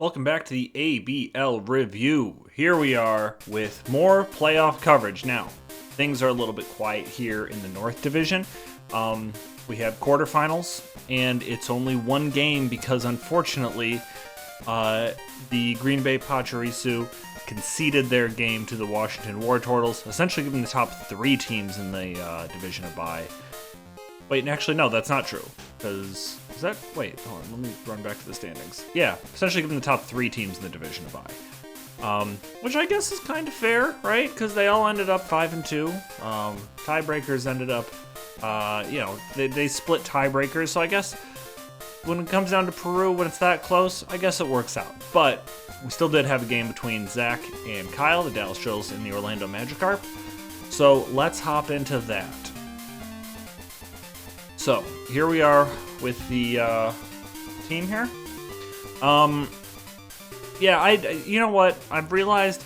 Welcome back to the ABL review. Here we are with more playoff coverage. Now, things are a little bit quiet here in the North Division. We have quarterfinals, and it's only one game because, unfortunately, the Green Bay Pachirisu conceded their game to the Washington War Turtles, essentially giving the top three teams in the division a bye. Wait, actually, no, that's not true. Because, wait, hold on, let me run back to the standings. Yeah, essentially giving the top three teams in the division a bye. Which I guess is kind of fair, right? Because they all ended up 5-2. Tiebreakers ended up, they split tiebreakers. So I guess when it comes down to Peru, when it's that close, I guess it works out. But we still did have a game between Zach and Kyle, the Dallas Trills, and the Orlando Magikarp. So let's hop into that. So, here we are with the team here. You know what? I've realized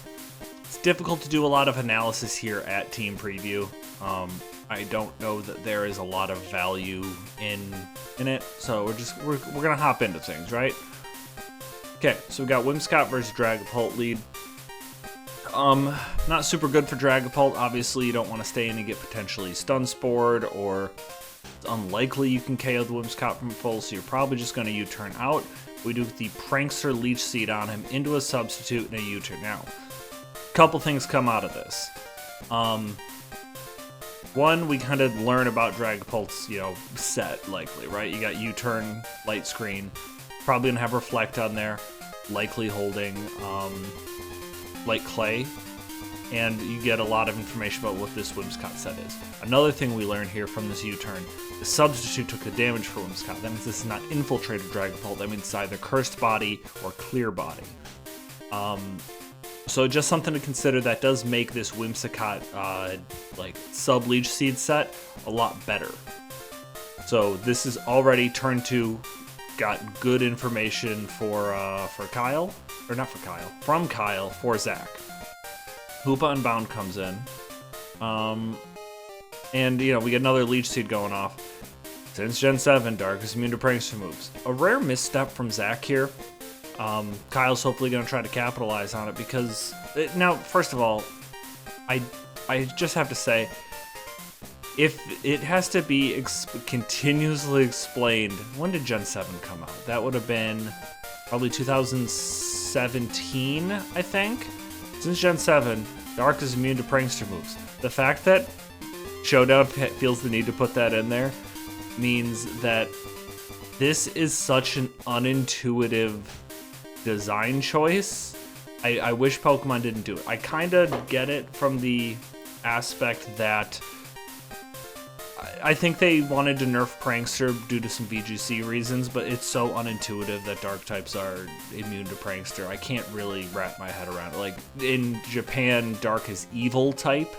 it's difficult to do a lot of analysis here at Team Preview. I don't know that there is a lot of value in it, so we're gonna hop into things, right? Okay, so we got Whimsicott versus Dragapult lead. Not super good for Dragapult. Obviously, you don't want to stay in and get potentially stun spored, or it's unlikely you can KO the Whimsicott from full, so you're probably just going to U-turn out. We do the Prankster Leech Seed on him into a substitute and a U-turn. Now, a couple things come out of this. One, we kind of learn about Dragapult's, set, likely, right? You got U-turn, Light Screen, probably going to have Reflect on there, likely holding Light Clay, and you get a lot of information about what this Whimsicott set is. Another thing we learn here from this U-turn, the substitute took the damage for Whimsicott. That means this is not infiltrated Dragapult. That means it's either Cursed Body or Clear Body. So just something to consider. That does make this Whimsicott sub-Leech Seed set a lot better. So this is already turn 2, got good information for Kyle, or not for Kyle, from Kyle for Zach. Hoopa Unbound comes in. And, we get another Leech Seed going off. Since Gen 7, Dark is immune to Prankster moves. A rare misstep from Zach here. Kyle's hopefully going to try to capitalize on it because... Now, first of all, I just have to say, if it has to be continuously explained... When did Gen 7 come out? That would have been probably 2017, I think. Since Gen 7, Dark is immune to Prankster moves. The fact that Showdown feels the need to put that in there means that this is such an unintuitive design choice. I wish Pokemon didn't do it. I kind of get it from the aspect that I think they wanted to nerf Prankster due to some VGC reasons, but it's so unintuitive that Dark types are immune to Prankster. I can't really wrap my head around it. Like, in Japan, Dark is evil type.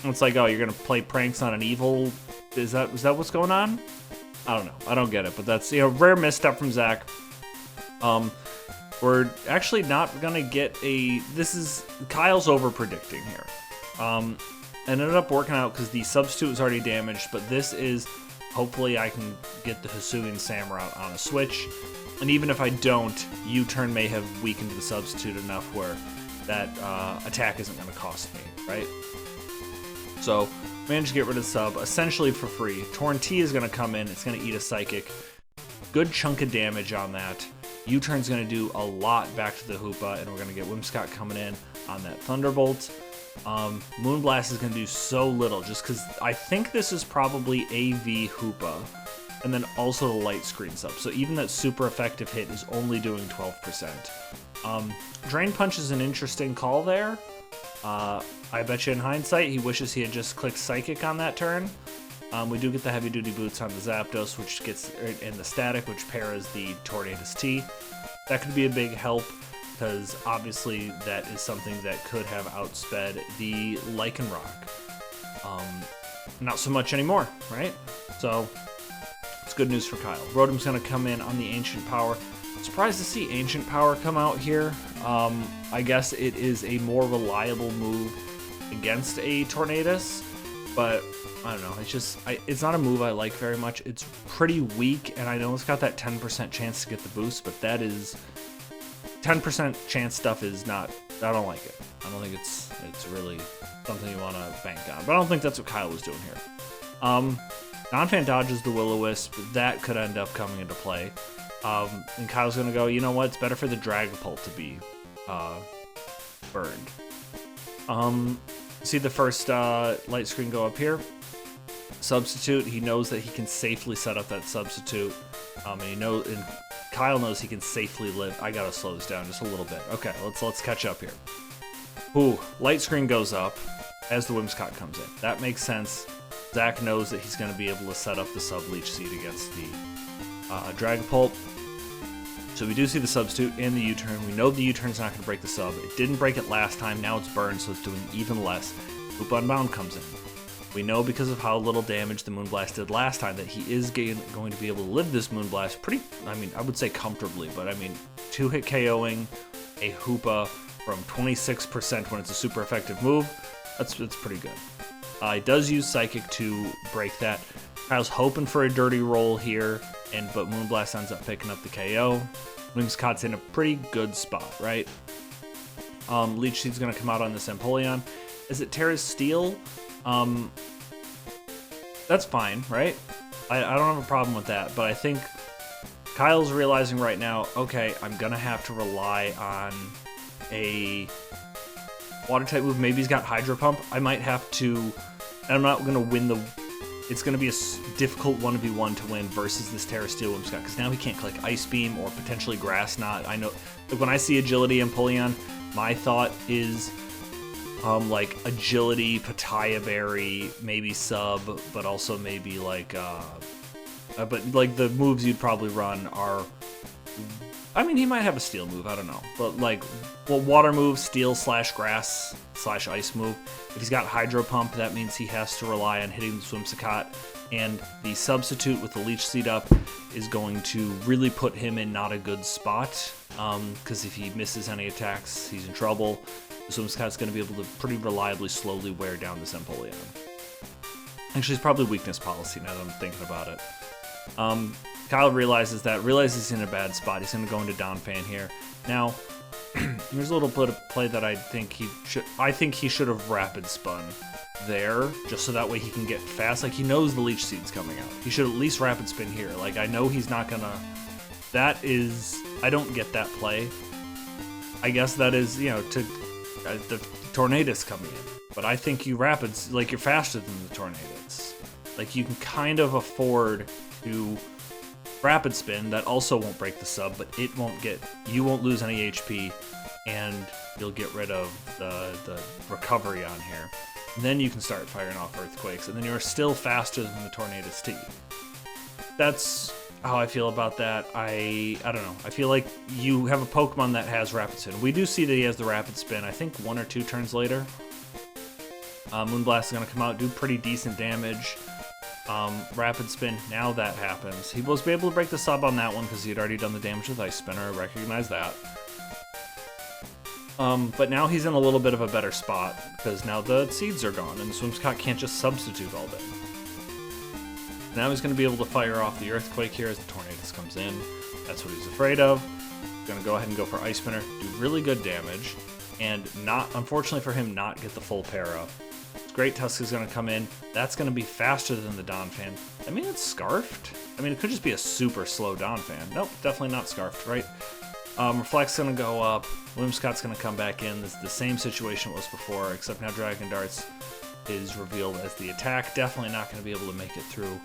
It's like, oh, you're going to play pranks on an evil... Is that what's going on? I don't know. I don't get it, but that's, rare misstep from Zach. We're actually not going to get a... This is... Kyle's over-predicting here. It ended up working out because the substitute was already damaged, but this is... Hopefully I can get the Hisuian Samurott on a switch. And even if I don't, U-turn may have weakened the substitute enough where that attack isn't going to cost me, right? So, managed to get rid of the sub, essentially for free. Torn T is going to come in, it's going to eat a Psychic. Good chunk of damage on that. U-turn's going to do a lot back to the Hoopa, and we're going to get Whimsicott coming in on that Thunderbolt. Moonblast is going to do so little, just because I think this is probably AV Hoopa, and then also the Light Screen sub. So even that super effective hit is only doing 12%. Drain Punch is an interesting call there. I bet you in hindsight, he wishes he had just clicked Psychic on that turn. We do get the Heavy Duty Boots on the Zapdos, which gets in the Static, which pairs the Tornadus T. That could be a big help, because obviously that is something that could have outsped the Lycanroc. Not so much anymore, right? So, it's good news for Kyle. Rotom's going to come in on the Ancient Power. Surprised to see Ancient Power come out here. I guess it is a more reliable move against a Tornadus, but I don't know, it's not a move I like very much. It's pretty weak, and I know it's got that 10% chance to get the boost, but that is 10% chance stuff is not, I don't like it. I don't think it's really something you want to bank on. But I don't think that's what Kyle was doing here. Non-fan dodges the Will-O-Wisp. That could end up coming into play. And Kyle's going to go, you know what? It's better for the Dragapult to be burned. See the first light screen go up here. Substitute. He knows that he can safely set up that substitute. And Kyle knows he can safely live. I gotta slow this down just a little bit. Okay, let's catch up here. Ooh, light screen goes up as the Whimsicott comes in. That makes sense. Zach knows that he's going to be able to set up the sub-leech seed against the Dragapult. So we do see the substitute and the U-turn. We know the U-turn's not going to break the sub. It didn't break it last time. Now it's burned, so it's doing even less. Hoop Unbound comes in. We know because of how little damage the Moonblast did last time that he is going to be able to live this Moonblast pretty, I would say comfortably, but 2-hit KOing a Hoopa from 26% when it's a super effective move. That's pretty good. He does use Psychic to break that. Kyle's hoping for a dirty roll here, but Moonblast ends up picking up the KO. Whimsicott's in a pretty good spot, right? Leech Seed's going to come out on this Empoleon. Is it Terra's Steel? That's fine, right? I don't have a problem with that, but I think Kyle's realizing right now, okay, I'm going to have to rely on a water-type move. Maybe he's got Hydro Pump. I might have to, and I'm not going to win it's going to be a difficult 1v1 to win versus this Terra Steel Whimsicott, because now he can't click Ice Beam or potentially Grass Knot. I know, like when I see Agility Empoleon, my thought is like Agility, Pataya Berry, maybe Sub, but also maybe like, but like the moves you'd probably run are, he might have a Steel move, I don't know, but like, well, Water move, Steel / Grass / Ice move. If he's got Hydro Pump, that means he has to rely on hitting the Whimsicott, and the substitute with the Leech Seed up is going to really put him in not a good spot, because if he misses any attacks, he's in trouble. The Whimsicott's going to be able to pretty reliably slowly wear down this Empoleon. Actually, it's probably weakness policy now that I'm thinking about it. Kyle realizes he's in a bad spot. He's going to go into down fan here. Now, here's a little bit of play that I think he should have rapid spun there, just so that way he can get fast. Like, he knows the Leech Seed's coming out. He should at least rapid spin here. Like, I know he's not gonna. I don't get that play. I guess that is, the Tornadus coming in. But I think you rapids, like, you're faster than the Tornadus. Like, you can kind of afford to rapid spin. That also won't break the sub, but you won't lose any HP, and you'll get rid of the recovery on here. And then you can start firing off Earthquakes, and then you're still faster than the Tornadus T. That's how I feel about that. I don't know. I feel like you have a Pokemon that has Rapid Spin. We do see that he has the Rapid Spin, I think 1 or 2 turns later. Moonblast is going to come out, do pretty decent damage. Rapid Spin, now that happens. He was able to break the sub on that one because he had already done the damage with Ice Spinner. I recognize that. But now he's in a little bit of a better spot because now the seeds are gone and the Whimsicott can't just substitute all day. Now he's going to be able to fire off the Earthquake here as the Tornadus comes in. That's what he's afraid of. He's going to go ahead and go for Ice Spinner, do really good damage, and unfortunately for him, not get the full para. Great Tusk is going to come in. That's going to be faster than the Donphan. It's Scarfed. It could just be a super slow Donphan. Nope, definitely not Scarfed, right? Reflect's going to go up. Whimsicott's going to come back in. This is the same situation it was before, except now Dragon Darts is revealed as the attack. Definitely not going to be able to make it through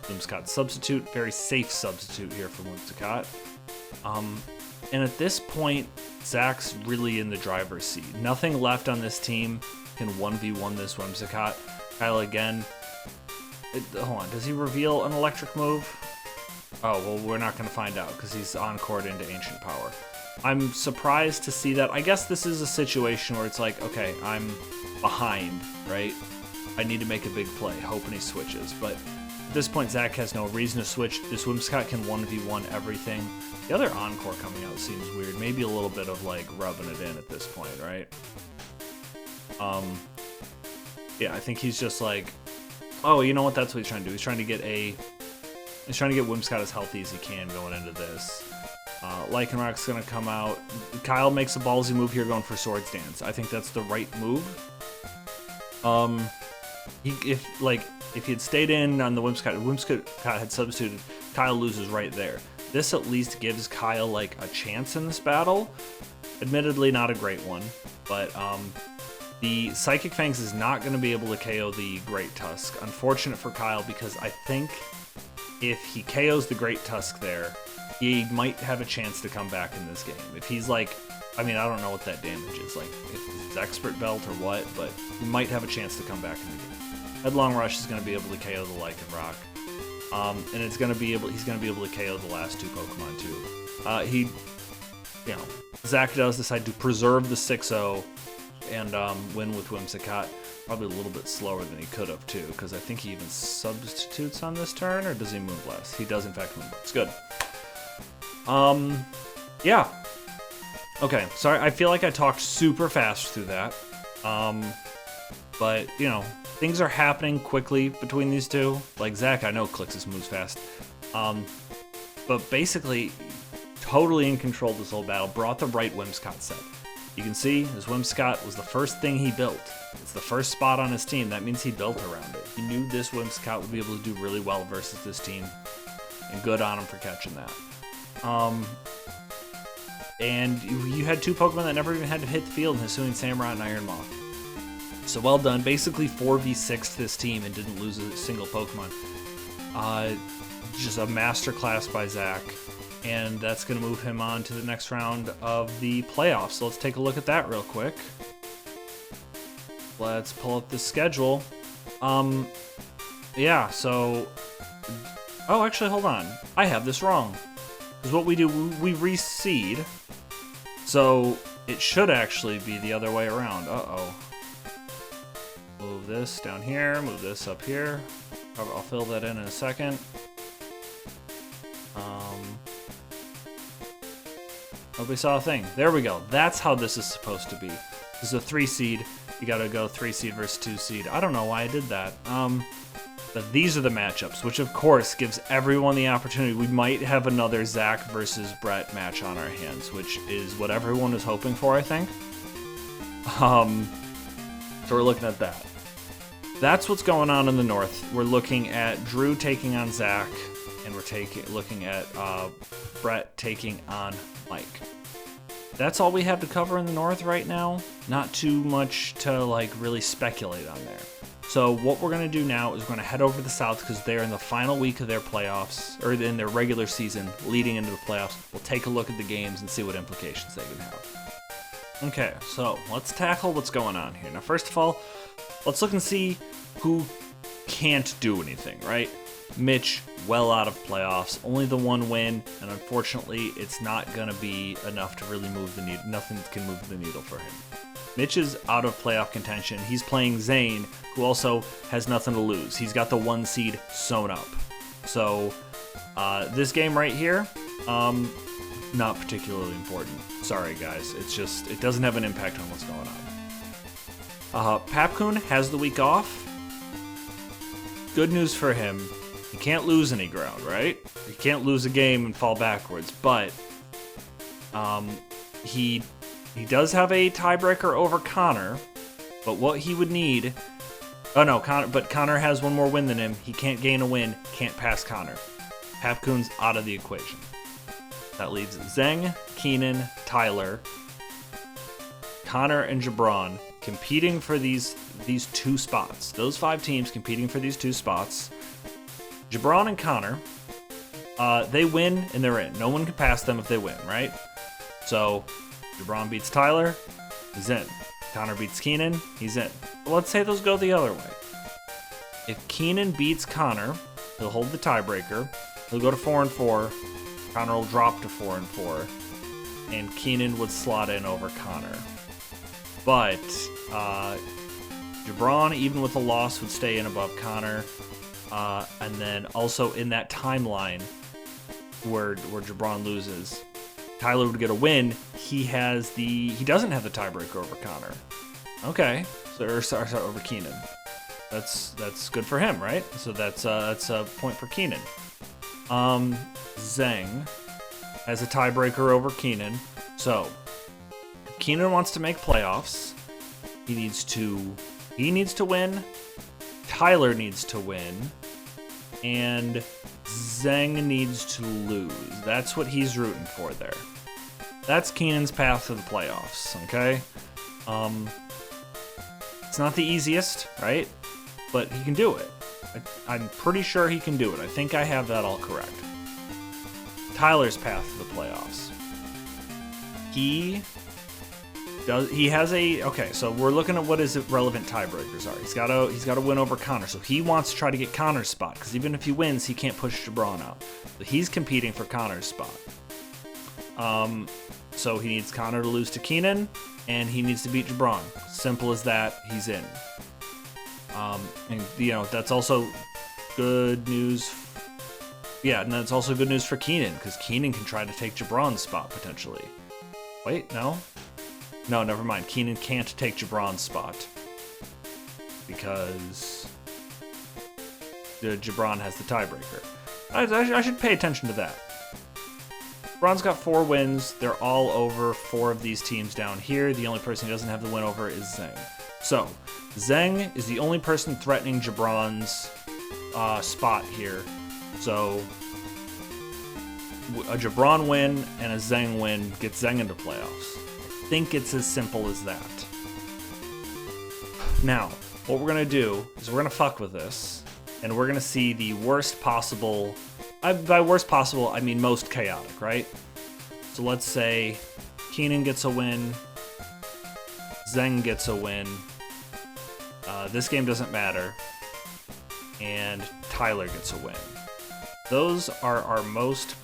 Whimsicott's substitute. Very safe substitute here for Whimsicott. And at this point, Zach's really in the driver's seat. Nothing left on this team can 1v1 this Whimsicott. Kyle again. Hold on, does he reveal an electric move? Oh, well, we're not going to find out because he's encored into Ancient Power. I'm surprised to see that. I guess this is a situation where it's like, okay, I'm behind, right? I need to make a big play, hoping he switches. But at this point, Zach has no reason to switch. This Whimsicott can 1v1 everything. The other Encore coming out seems weird. Maybe a little bit of, like, rubbing it in at this point, right? Yeah, I think he's just like, oh, you know what? That's what he's trying to do. He's trying to get Whimsicott as healthy as he can going into this. Lycanrock's gonna come out. Kyle makes a ballsy move here, going for Swords Dance. I think that's the right move. If he had stayed in on the Whimsicott had substituted, Kyle loses right there. This at least gives Kyle like a chance in this battle. Admittedly, not a great one, but the Psychic Fangs is not going to be able to KO the Great Tusk. Unfortunate for Kyle, because I think if he KOs the Great Tusk there, he might have a chance to come back in this game. If he's like, I mean, I don't know what that damage is, like if it's Expert Belt or what, but he might have a chance to come back in the game. Headlong Rush is going to be able to KO the Lycanroc. And he's going to be able to KO the last two Pokemon too. Zach does decide to preserve the 6-0 and win with Whimsicott. Probably a little bit slower than he could have too, because I think he even substitutes on this turn, or does he move less? He does in fact move less. Good. Yeah. Okay, sorry, I feel like I talked super fast through that. But, things are happening quickly between these two. Like Zach, I know clicks his moves fast. But basically, totally in control of this whole battle, brought the right Whimsicott set. You can see his Whimsicott was the first thing he built. It's the first spot on his team. That means he built around it. He knew this Whimsicott would be able to do really well versus this team. And good on him for catching that. And you had two Pokemon that never even had to hit the field in Hisuian Samurott and Iron Moth. So well done. Basically 4v6 this team and didn't lose a single Pokemon. Just a masterclass by Zach. And that's going to move him on to the next round of the playoffs. So let's take a look at that real quick. Let's pull up the schedule. Yeah, so... Oh, actually, hold on. I have this wrong. Because what we do, we reseed. So it should actually be the other way around. Uh-oh. Move this down here, move this up here. I'll fill that in a second. Nobody saw a thing. There we go. That's how this is supposed to be. This is a 3 seed. You gotta go 3 seed versus 2 seed. I don't know why I did that. But these are the matchups, which of course gives everyone the opportunity. We might have another Zach versus Brett match on our hands, which is what everyone was hoping for, I think. So we're looking at that. That's what's going on in the north. We're looking at Drew taking on Zach, and we're looking at Brett taking on Mike. That's all we have to cover in the north right now. Not too much to really speculate on there. So what we're going to do now is we're going to head over to the south, because they're in the final week of their playoffs, or in their regular season leading into the playoffs. We'll take a look at the games and see what implications they can have. Okay, so let's tackle what's going on here. Now, first of all, let's look and see who can't do anything, right? Mitch, well out of playoffs, only the 1 win, and unfortunately, it's not going to be enough to really move the needle. Nothing can move the needle for him. Mitch is out of playoff contention. He's playing Zane, who also has nothing to lose. He's got the 1 seed sewn up. So, this game right here, not particularly important. Sorry, guys. It's just, it doesn't have an impact on what's going on. Papcoon has the week off. Good news for him. He can't lose any ground, right? He can't lose a game and fall backwards, but he does have a tiebreaker over Connor, but what he would need... Oh no, Connor has 1 more win than him. He can't gain a win, can't pass Connor. Papcoon's out of the equation. That leaves Zeng, Keenan, Tyler, Connor, and Jabron competing for these 2 spots. Those 5 teams competing for these 2 spots. Jabron and Connor, they win and they're in. No one can pass them if they win, right? So, Jabron beats Tyler, he's in. Connor beats Keenan, he's in. But let's say those go the other way. If Keenan beats Connor, he'll hold the tiebreaker. He'll go to 4-4. Connor will drop to 4-4. And Keenan would slot in over Connor. But Jabron, even with a loss, would stay in above Connor. And then also in that timeline where Jabron loses, Tyler would get a win. He doesn't have the tiebreaker over Connor. Okay, so over Keenan. That's good for him, right? So that's a point for Keenan. Zeng has a tiebreaker over Keenan. So, if Keenan wants to make playoffs, he needs to win, Tyler needs to win, and Zeng needs to lose. That's what he's rooting for there. That's Keenan's path to the playoffs, okay? It's not the easiest, right? But he can do it. I'm pretty sure he can do it. I think I have that all correct. Tyler's path to the playoffs. He has a, okay, so we're looking at what his relevant tiebreakers are. He's got to win over Connor. So he wants to try to get Connor's spot, because even if he wins, he can't push Jabron out. So he's competing for Connor's spot. So he needs Connor to lose to Keenan, and he needs to beat Jabron. Simple as that, he's in. And you know, that's also good news. Yeah, and that's also good news for Keenan, because Keenan can try to take Jabron's spot potentially. Wait, no? No, never mind. Keenan can't take Jabron's spot because Jabron has the tiebreaker. I should pay attention to that. Jabron's got 4 wins. They're all over 4 of these teams down here. The only person who doesn't have the win over is Zeng. So, Zeng is the only person threatening Jabron's spot here. So, a Jabron win and a Zeng win gets Zeng into playoffs. I think it's as simple as that. Now, what we're going to do is we're going to fuck with this, and we're going to see the worst possible... by worst possible, I mean most chaotic, right? So let's say Keenan gets a win, Zeng gets a win, this game doesn't matter, and Tyler gets a win. Those are our most,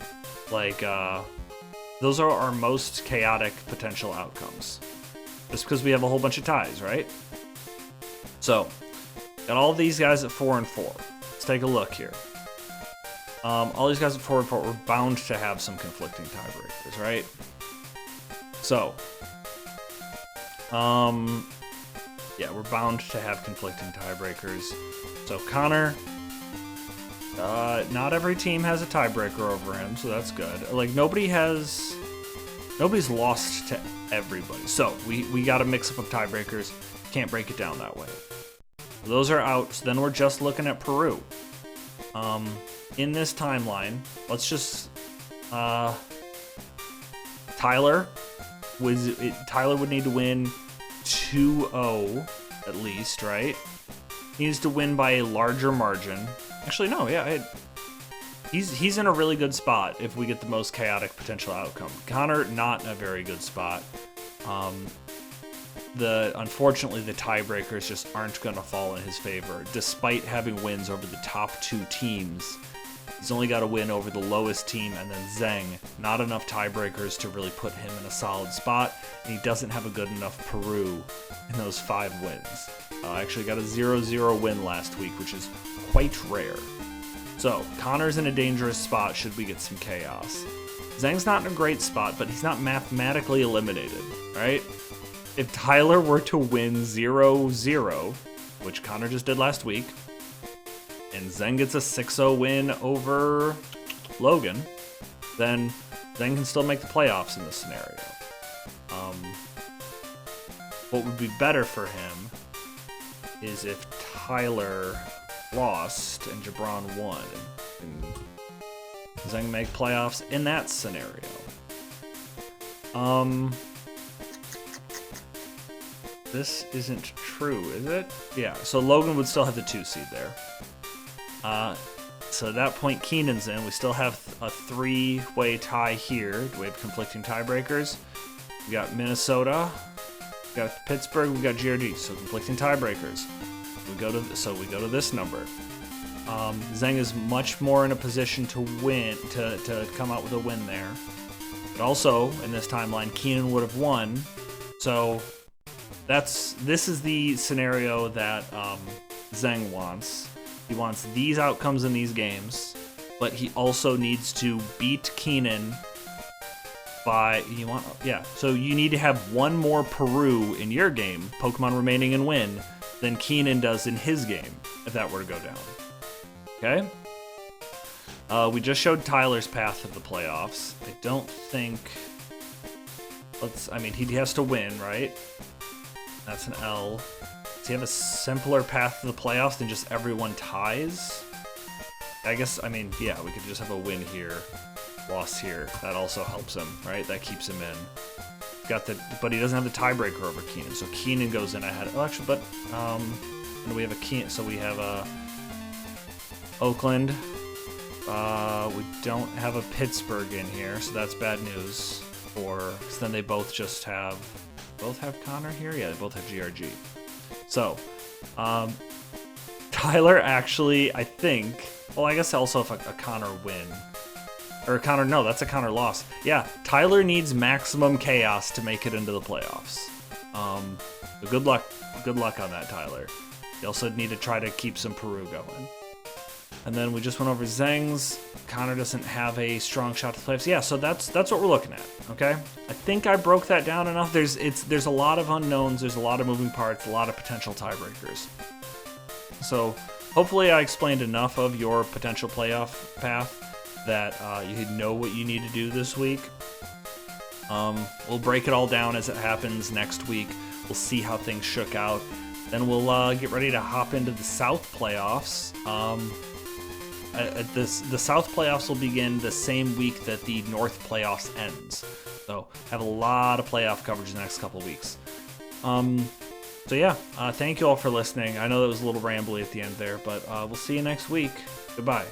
those are our most chaotic potential outcomes. Just because we have a whole bunch of ties, right? So, got all these guys at 4 and 4. Let's take a look here. All these guys at 4 and 4, we're bound to have some conflicting tiebreakers, right? So, yeah, we're bound to have conflicting tiebreakers. So Connor, not every team has a tiebreaker over him, so that's good. Like, nobody's lost to everybody. So we got a mix up of tiebreakers. Can't break it down that way. So those are out. So then we're just looking at Peru. In this timeline, let's just Tyler would need to win 2-0 at least, right? He needs to win by a larger margin. Actually, no, yeah, he's in a really good spot if we get the most chaotic potential outcome. Connor, not in a very good spot. Unfortunately, the tiebreakers just aren't going to fall in his favor. Despite having wins over the top 2 teams, he's only got a win over the lowest team and then Zeng. Not enough tiebreakers to really put him in a solid spot, and he doesn't have a good enough Peru in those 5 wins. Actually got a 0-0 win last week, which is quite rare. So, Connor's in a dangerous spot should we get some chaos. Zeng's not in a great spot, but he's not mathematically eliminated, right? If Tyler were to win 0-0, which Connor just did last week, and Zeng gets a 6-0 win over Logan, then Zeng can still make the playoffs in this scenario. What would be better for him is if Tyler lost and Jabron won, and Zeng make playoffs in that scenario. This isn't true, is it? Yeah, so Logan would still have the 2 seed there. So at that point, Keenan's in. We still have a 3-way tie here. Do we have conflicting tiebreakers? We got Minnesota, we got Pittsburgh, we got GRG, so conflicting tiebreakers. We go to this number. Zeng is much more in a position to win, to come out with a win there. But also, in this timeline, Keenan would have won. So this is the scenario that Zeng wants. He wants these outcomes in these games, but he also needs to beat Keenan by, so you need to have one more Peru in your game, Pokemon remaining and win, than Keenan does in his game, if that were to go down. Okay? We just showed Tyler's path to the playoffs. I don't think... I mean, he has to win, right? That's an L. Does he have a simpler path to the playoffs than just everyone ties? I guess, I mean, yeah, we could just have a win here, loss here. That also helps him, right? That keeps him in. But he doesn't have the tiebreaker over Keenan, so Keenan goes in ahead. Oh, actually, but and we have a Keenan, so we have a Oakland. We don't have a Pittsburgh in here, so that's bad news. Because then they both have Connor here. Yeah, they both have GRG. So, Tyler actually, I think. Well, I guess also if a Connor win. Or a Connor, no, that's a Connor loss. Yeah, Tyler needs maximum chaos to make it into the playoffs. So good luck on that, Tyler. You also need to try to keep some Peru going. And then we just went over Zeng's. Connor doesn't have a strong shot to the playoffs. Yeah, so that's what we're looking at, okay? I think I broke that down enough. There's a lot of unknowns, there's a lot of moving parts, a lot of potential tiebreakers. So hopefully I explained enough of your potential playoff path that you know what you need to do this week. We'll break it all down as it happens next week. We'll see how things shook out. Then we'll get ready to hop into the South playoffs. The South playoffs will begin the same week that the North playoffs ends. So have a lot of playoff coverage the next couple of weeks. So yeah, thank you all for listening. I know that was a little rambly at the end there, but we'll see you next week. Goodbye.